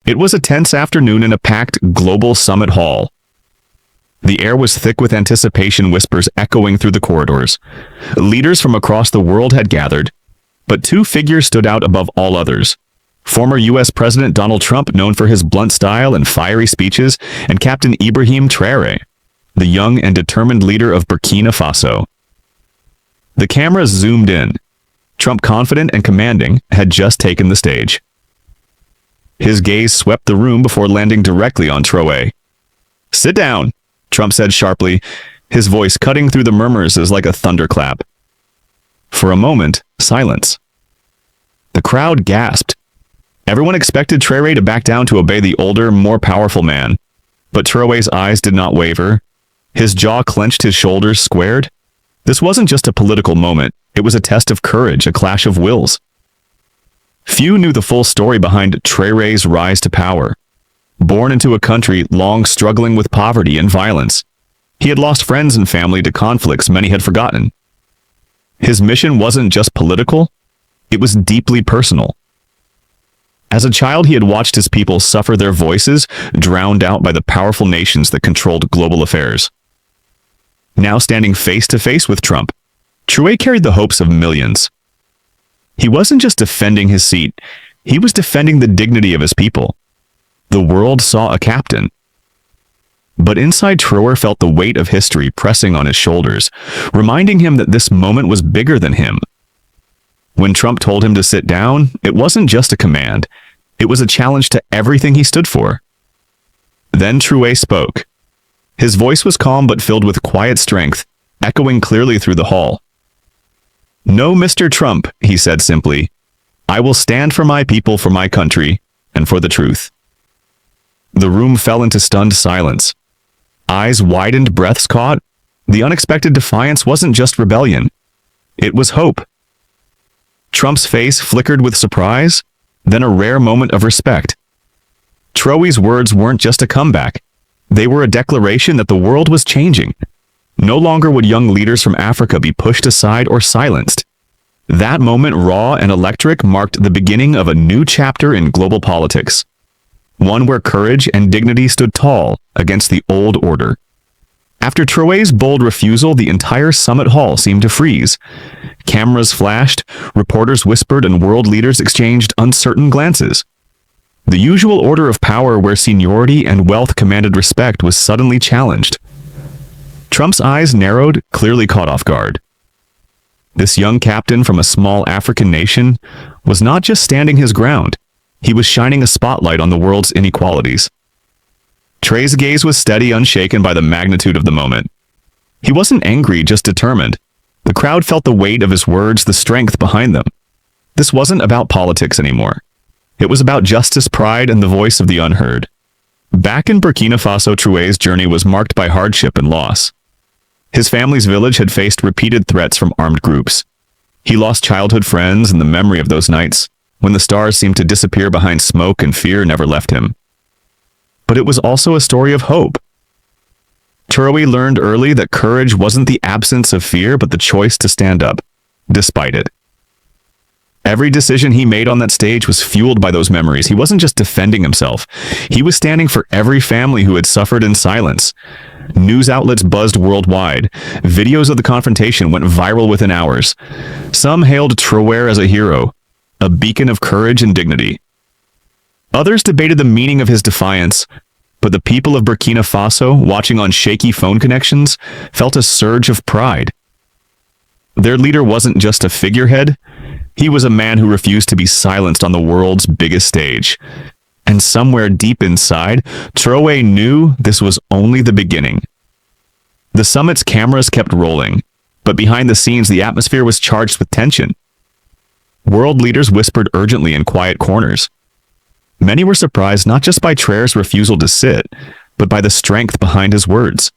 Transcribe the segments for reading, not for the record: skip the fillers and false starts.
It was a tense afternoon in a packed global summit hall. The air was thick with anticipation whispers echoing through the corridors. Leaders from across the world had gathered, but two figures stood out above all others. Former U.S. President Donald Trump, known for his blunt style and fiery speeches, and Captain Ibrahim Traoré, the young and determined leader of Burkina Faso. The cameras zoomed in. Trump, confident and commanding, had just taken the stage. His gaze swept the room before landing directly on Traoré. "Sit down," Trump said sharply, his voice cutting through the murmurs as like a thunderclap. For a moment, silence. The crowd gasped. Everyone expected Traoré to back down to obey the older, more powerful man. But Traoré's eyes did not waver. His jaw clenched, his shoulders squared. This wasn't just a political moment. It was a test of courage, a clash of wills. Few knew the full story behind Traoré's rise to power. Born into a country long struggling with poverty and violence, he had lost friends and family to conflicts many had forgotten. His mission wasn't just political, it was deeply personal. As a child, he had watched his people suffer, their voices drowned out by the powerful nations that controlled global affairs. Now standing face to face with Trump, Traoré carried the hopes of millions. He wasn't just defending his seat, he was defending the dignity of his people. The world saw a captain. But inside, Traoré felt the weight of history pressing on his shoulders, reminding him that this moment was bigger than him. When Trump told him to sit down, it wasn't just a command. It was a challenge to everything he stood for. Then Traoré spoke. His voice was calm but filled with quiet strength, echoing clearly through the hall. "No, Mr. Trump," he said simply. "I will stand for my people, for my country, and for the truth." The room fell into stunned silence. Eyes widened, breaths caught. The unexpected defiance wasn't just rebellion. It was hope. Trump's face flickered with surprise, then a rare moment of respect. Traoré's words weren't just a comeback. They were a declaration that the world was changing. No longer would young leaders from Africa be pushed aside or silenced. That moment, raw and electric, marked the beginning of a new chapter in global politics. One where courage and dignity stood tall against the old order. After Traoré's bold refusal, the entire summit hall seemed to freeze. Cameras flashed, reporters whispered, and world leaders exchanged uncertain glances. The usual order of power where seniority and wealth commanded respect was suddenly challenged. Trump's eyes narrowed, clearly caught off guard. This young captain from a small African nation was not just standing his ground, he was shining a spotlight on the world's inequalities. Traoré's gaze was steady, unshaken by the magnitude of the moment. He wasn't angry, just determined. The crowd felt the weight of his words, the strength behind them. This wasn't about politics anymore. It was about justice, pride, and the voice of the unheard. Back in Burkina Faso, Traoré's journey was marked by hardship and loss. His family's village had faced repeated threats from armed groups. He lost childhood friends, and the memory of those nights, when the stars seemed to disappear behind smoke and fear, never left him. But it was also a story of hope. Traoré learned early that courage wasn't the absence of fear, but the choice to stand up, despite it. Every decision he made on that stage was fueled by those memories. He wasn't just defending himself. He was standing for every family who had suffered in silence. News outlets buzzed worldwide. Videos of the confrontation went viral within hours. Some hailed Traoré as a hero, a beacon of courage and dignity. Others debated the meaning of his defiance, but the people of Burkina Faso, watching on shaky phone connections, felt a surge of pride. Their leader wasn't just a figurehead. He was a man who refused to be silenced on the world's biggest stage. And somewhere deep inside, Traoré knew this was only the beginning. The summit's cameras kept rolling, but behind the scenes, the atmosphere was charged with tension. World leaders whispered urgently in quiet corners. Many were surprised not just by Traoré's refusal to sit, but by the strength behind his words.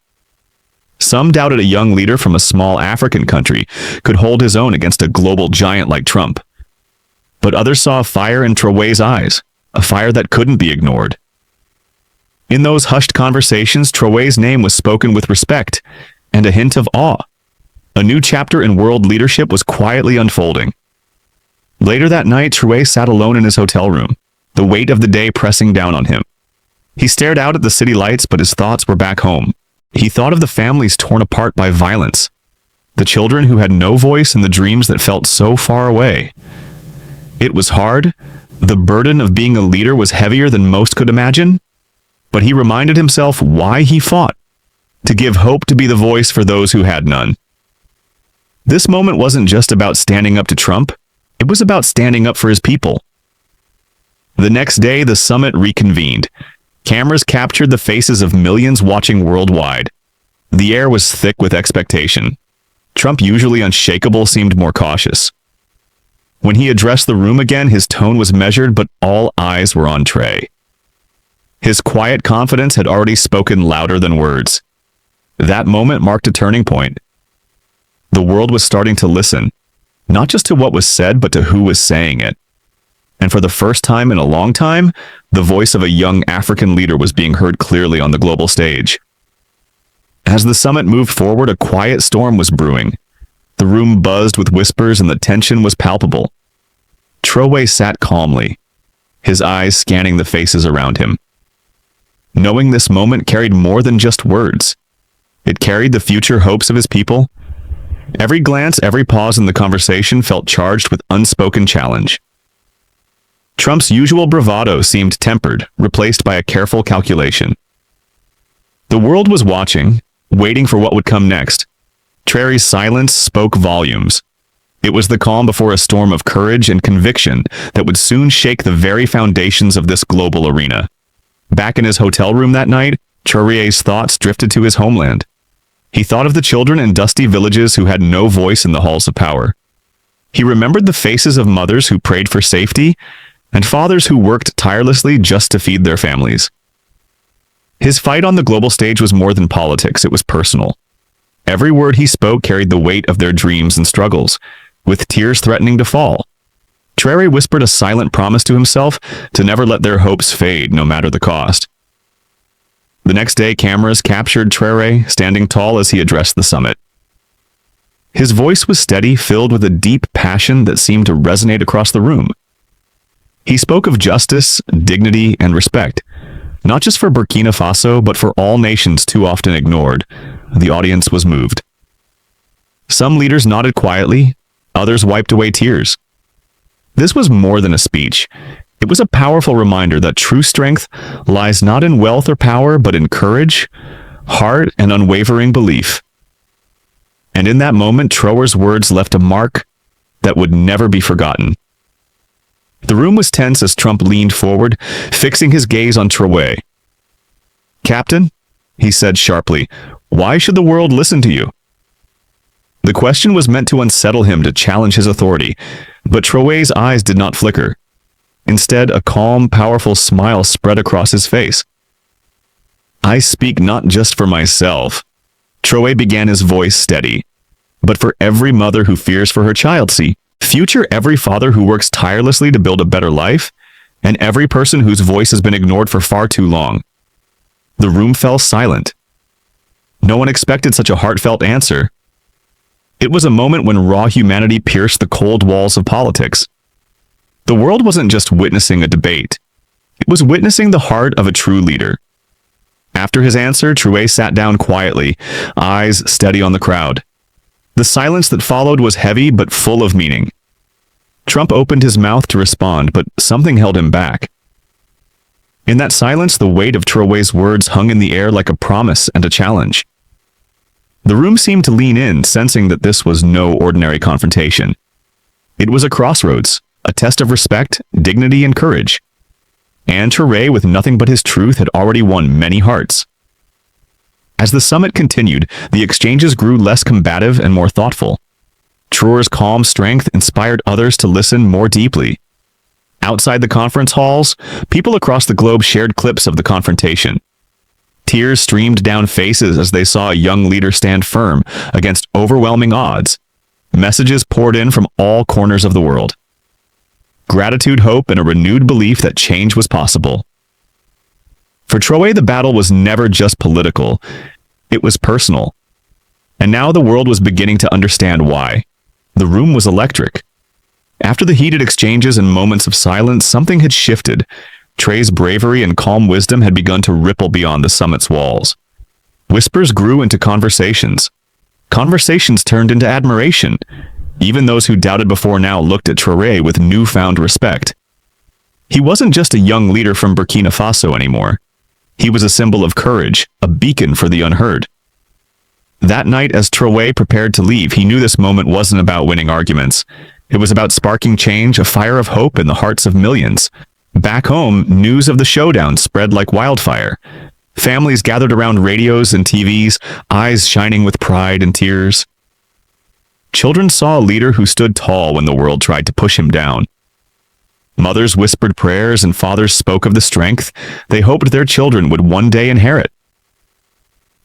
Some doubted a young leader from a small African country could hold his own against a global giant like Trump. But others saw a fire in Traoré's eyes, a fire that couldn't be ignored. In those hushed conversations, Traoré's name was spoken with respect and a hint of awe. A new chapter in world leadership was quietly unfolding. Later that night, Traoré sat alone in his hotel room. the weight of the day pressing down on him. He stared out at the city lights, but his thoughts were back home. He thought of the families torn apart by violence, the children who had no voice, and the dreams that felt so far away. It was hard. The burden of being a leader was heavier than most could imagine, but he reminded himself why he fought: to give hope, to be the voice for those who had none. This moment wasn't just about standing up to Trump, it was about standing up for his people. The next day, the summit reconvened. Cameras captured the faces of millions watching worldwide. The air was thick with expectation. Trump, usually unshakable, seemed more cautious. When he addressed the room again, his tone was measured, but all eyes were on Traoré. His quiet confidence had already spoken louder than words. That moment marked a turning point. The world was starting to listen, not just to what was said, but to who was saying it. And for the first time in a long time, the voice of a young African leader was being heard clearly on the global stage. As the summit moved forward, a quiet storm was brewing. The room buzzed with whispers and the tension was palpable. Traoré sat calmly, his eyes scanning the faces around him. Knowing this moment carried more than just words. It carried the future hopes of his people. Every glance, every pause in the conversation felt charged with unspoken challenge. Trump's usual bravado seemed tempered, replaced by a careful calculation. The world was watching, waiting for what would come next. Traoré's silence spoke volumes. It was the calm before a storm of courage and conviction that would soon shake the very foundations of this global arena. Back in his hotel room that night, Traoré's thoughts drifted to his homeland. He thought of the children in dusty villages who had no voice in the halls of power. He remembered the faces of mothers who prayed for safety and fathers who worked tirelessly just to feed their families. His fight on the global stage was more than politics, it was personal. Every word he spoke carried the weight of their dreams and struggles, with tears threatening to fall. Traoré whispered a silent promise to himself to never let their hopes fade, no matter the cost. The next day, cameras captured Traoré standing tall as he addressed the summit. His voice was steady, filled with a deep passion that seemed to resonate across the room. He spoke of justice, dignity, and respect, not just for Burkina Faso, but for all nations too often ignored. The audience was moved. Some leaders nodded quietly, others wiped away tears. This was more than a speech. It was a powerful reminder that true strength lies not in wealth or power, but in courage, heart, and unwavering belief. And in that moment, Traoré's words left a mark that would never be forgotten. The room was tense as Trump leaned forward, fixing his gaze on Traoré. "Captain," he said sharply, "why should the world listen to you?" The question was meant to unsettle him, to challenge his authority, but Traoré's eyes did not flicker. Instead, a calm, powerful smile spread across his face. "I speak not just for myself," Traoré began, his voice steady, "but for every mother who fears for her child. See, future every father who works tirelessly to build a better life, and every person whose voice has been ignored for far too long." The room fell silent. No one expected such a heartfelt answer. It was a moment when raw humanity pierced the cold walls of politics. The world wasn't just witnessing a debate. It was witnessing the heart of a true leader. After his answer, Traoré sat down quietly, eyes steady on the crowd. The silence that followed was heavy but full of meaning. Trump opened his mouth to respond, but something held him back. In that silence, the weight of Traoré's words hung in the air like a promise and a challenge. The room seemed to lean in, sensing that this was no ordinary confrontation. It was a crossroads, a test of respect, dignity, and courage. And Traoré, with nothing but his truth, had already won many hearts. As the summit continued, the exchanges grew less combative and more thoughtful. Traoré's calm strength inspired others to listen more deeply. Outside the conference halls, people across the globe shared clips of the confrontation. Tears streamed down faces as they saw a young leader stand firm against overwhelming odds. Messages poured in from all corners of the world. Gratitude, hope, and a renewed belief that change was possible. For Traoré, the battle was never just political, it was personal. And now the world was beginning to understand why. The room was electric. After the heated exchanges and moments of silence, something had shifted. Traoré's bravery and calm wisdom had begun to ripple beyond the summit's walls. Whispers grew into conversations. Conversations turned into admiration. Even those who doubted before now looked at Traoré with newfound respect. He wasn't just a young leader from Burkina Faso anymore. He was a symbol of courage, a beacon for the unheard. That night, as Traoré prepared to leave, he knew this moment wasn't about winning arguments. It was about sparking change, a fire of hope in the hearts of millions. Back home, news of the showdown spread like wildfire. Families gathered around radios and TVs, eyes shining with pride and tears. Children saw a leader who stood tall when the world tried to push him down. Mothers whispered prayers and fathers spoke of the strength they hoped their children would one day inherit.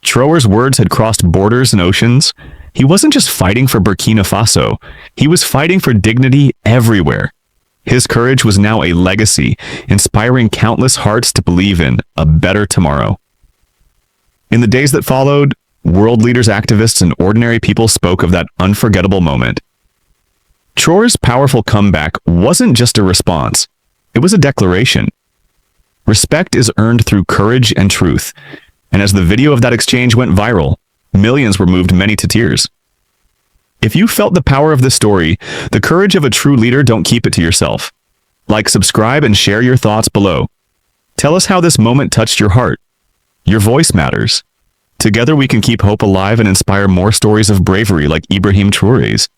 Traoré's words had crossed borders and oceans. He wasn't just fighting for Burkina Faso, he was fighting for dignity everywhere. His courage was now a legacy, inspiring countless hearts to believe in a better tomorrow. In the days that followed, world leaders, activists, and ordinary people spoke of that unforgettable moment. Traoré's powerful comeback wasn't just a response, it was a declaration. Respect is earned through courage and truth, and as the video of that exchange went viral, millions were moved, many to tears. If you felt the power of this story, the courage of a true leader, don't keep it to yourself. Like, subscribe, and share your thoughts below. Tell us how this moment touched your heart. Your voice matters. Together we can keep hope alive and inspire more stories of bravery like Ibrahim Traoré's.